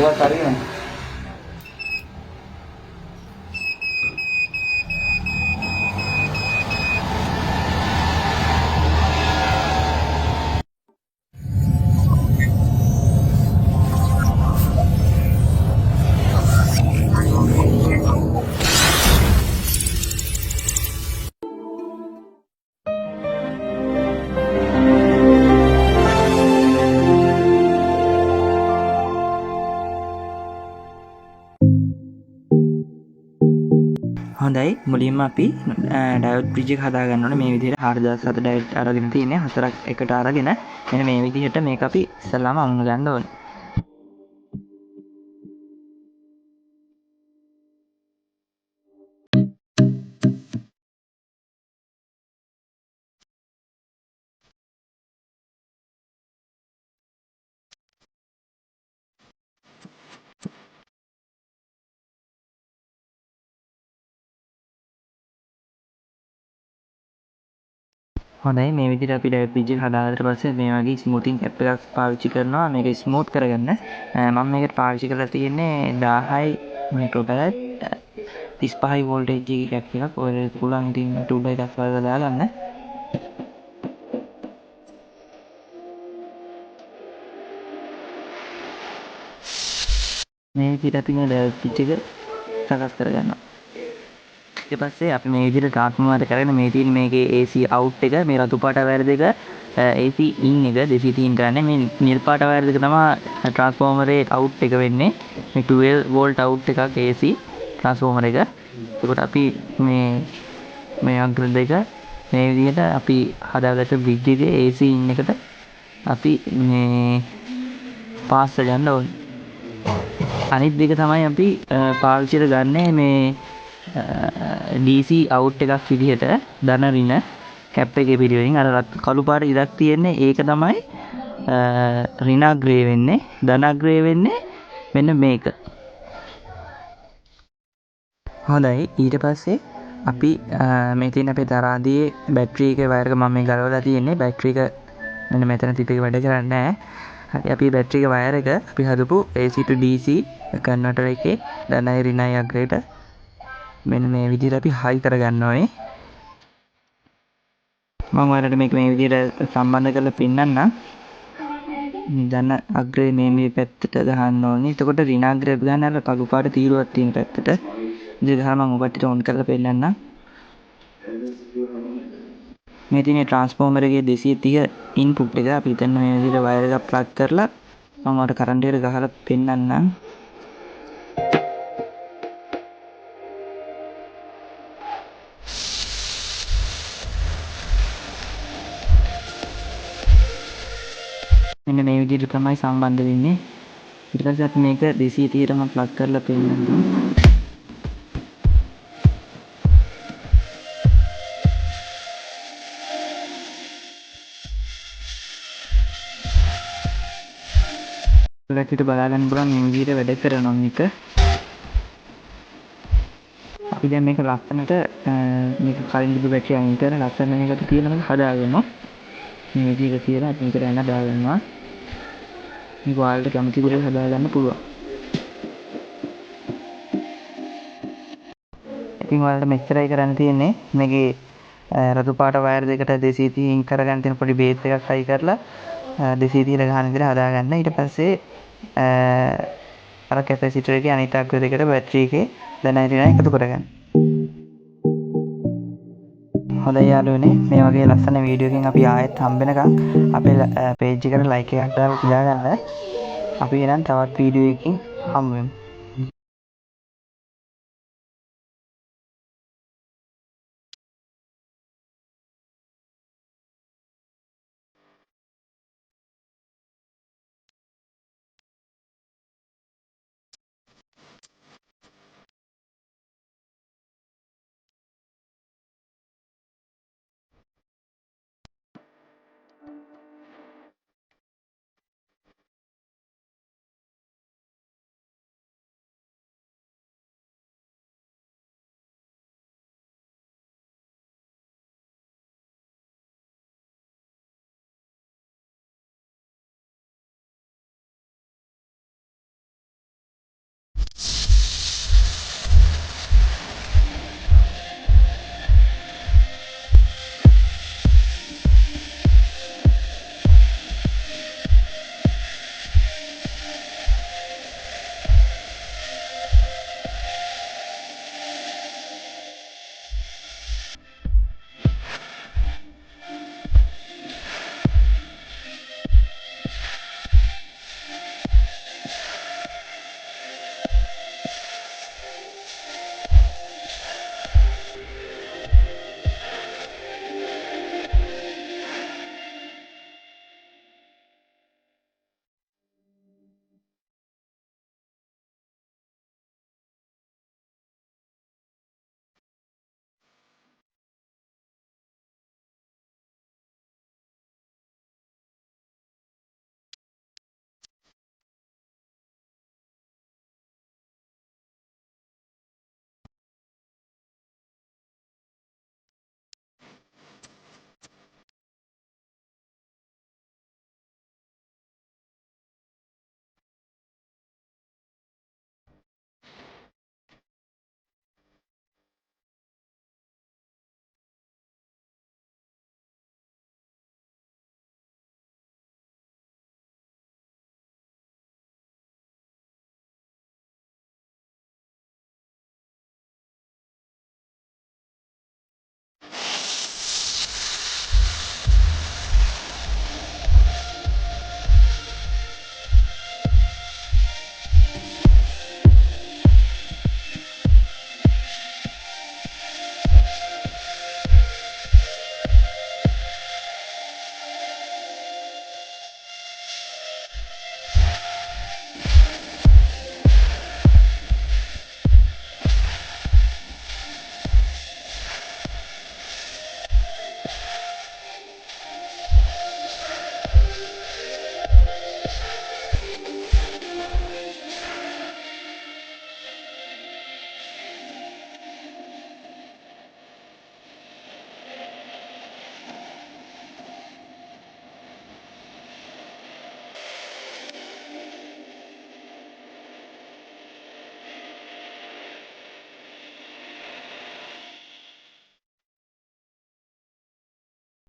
buat hari ini. හොඳයි මුලින්ම අපි ඩයෝඩ් බ්‍රිජ් එක හදා ගන්න ඕනේ මේ විදිහට 4007 ඩයෝඩ් අරගෙන තියෙන්නේ හතරක් එකට අරගෙන මෙන්න මේ විදිහට මේක අපි ඉස්සල්ලාම අමුණ ගන්න ඕනේ. හොඳයි මේ විදිහට අපි ඩයෝඩ් බ්‍රිජ් එක හදාගත්තට පස්සේ මේ වගේ ස්මූතින් කැප් එකක් පාවිච්චි කරනවා මේක ස්මූත් කරගන්න. මම මේකට පාවිච්චි කරලා තියෙන්නේ 1000යි මයික්‍රෝෆැරඩ් 35 වෝල්ටේජ් එකේ කැප් එකක්. ඔය පුළුවන් ඉතින් ටූල් එකක් වල දාගන්න. මේ විදිහට අපි මේ ඩයෝඩ් බ්‍රිජ් එක සකස් කරගන්නවා. ඊට පස්සේ අපි මේ විදිහට ට්‍රාන්ස්ෆෝමර් කරගෙන මේ තියෙන මේකේ AC out එක මේ රතු පාට වයර් දෙක AC in එක 230 කරන්නේ මේ නිල් පාට වයර් දෙක තමයි ට්‍රාන්ස්ෆෝමරේ out එක වෙන්නේ මේ 12 වෝල්ට් out එකක් AC ට්‍රාන්ස්ෆෝමර් එක. ඒකට අපි මේ අග්‍ර දෙක මේ විදිහට අපි හදාගත්ත බ්‍රිජ් එකේ AC in එකට අපි මේ පාස් ගන්න ඕනේ. අනිත් දෙක තමයි අපි පාවිච්චි කරගන්නේ මේ DC out එකක් විදිහට ධන ඍණ කැප් එකේ පිළිවෙලින් අර කළු පාට ඉරක් තියෙන්නේ ඒක තමයි ඍණාග්‍රේ වෙන්නේ ධනාග්‍රේ වෙන්නේ මෙන්න මේක. හොඳයි ඊට පස්සේ අපි මේ තියෙන අපේ තරාදියේ බැටරි එකේ වයර් එක මම මේ ගලවලා තියෙන්නේ බැටරි එක මෙන්න මෙතන තිබ්බ එක වැඩ කරන්නේ නැහැ. හරි අපි බැටරි එකේ වයර් එක අපි හදපු AC to DC කන්වර්ටර් එකේ ධනයි ඍණයි අග්‍රේට මෙන්න මේ විදිහට අපි හයි කරගන්න ඕනේ. මම ඔයාලට මේක මේ විදිහට සම්බන්ධ කරලා පෙන්නන්නම්. ධන අග්‍රේ මේ පැත්තට ගහන්න ඕනේ. එතකොට ඍණාග්‍රේ ගන්න අර කළු පාට තීරුවක් තියෙන පැත්තට. ඉතින් ගහලා මම ඔබට ඔන් කරලා පෙන්නන්නම්. මේ තියෙන ට්‍රාන්ස්ෆෝමර් එකේ 230 ඉන්පුට් එක අපි හිතන්න මේ විදිහට වයර් එක ප්ලග් කරලා මම ඔයාලට කරන්ට් එකට ගහලා පෙන්නන්නම්. මෙන්න මේ විදිහට තමයි සම්බන්ධ වෙන්නේ. ඊට පස්සේ අපි මේක 230ටම ප්ලග් කරලා පෙන්නනවා. ඔයාලට බලා ගන්න පුළුවන් මේ විදිහට වැඩ කරනවා මේක. අපි දැන් මේක ලස්සනට මේක කලින් තිබ්බ බැටරි අයින් කරලා ලස්සන මේකට තියලා හදාගන්නවා. මේ විදිහට තියලා අපි මේකට යන දාගන්නවා. මේක ඔයාලට කැමති විදිහට හදාගන්න පුළුවන්. ඉතින් ඔයාලට මෙච්චරයි කරන්න තියෙන්නේ. මේකේ රතු පාට වයර් දෙකට 230 කරගන්න තියෙන පොඩි බේස් එකක් හයි කරලා 230 ගහන විදිහට හදාගන්න. ඊට පස්සේ අර කැපැසිටර් එකේ අනිත් අග්‍ර දෙකට බැටරි එකේ ධනයි ඍණයි එකතු කරගන්න. හොඳයි යාළුවනේ මේ වගේ ලස්සන වීඩියෝ එකකින් අපි ආයෙත් හම්බෙනකම් අපේ පේජ් එකට ලයික් එකක් දාලා තියාගන්න. අපි එනම් තවත් වීඩියෝ එකකින් හමු වෙමු.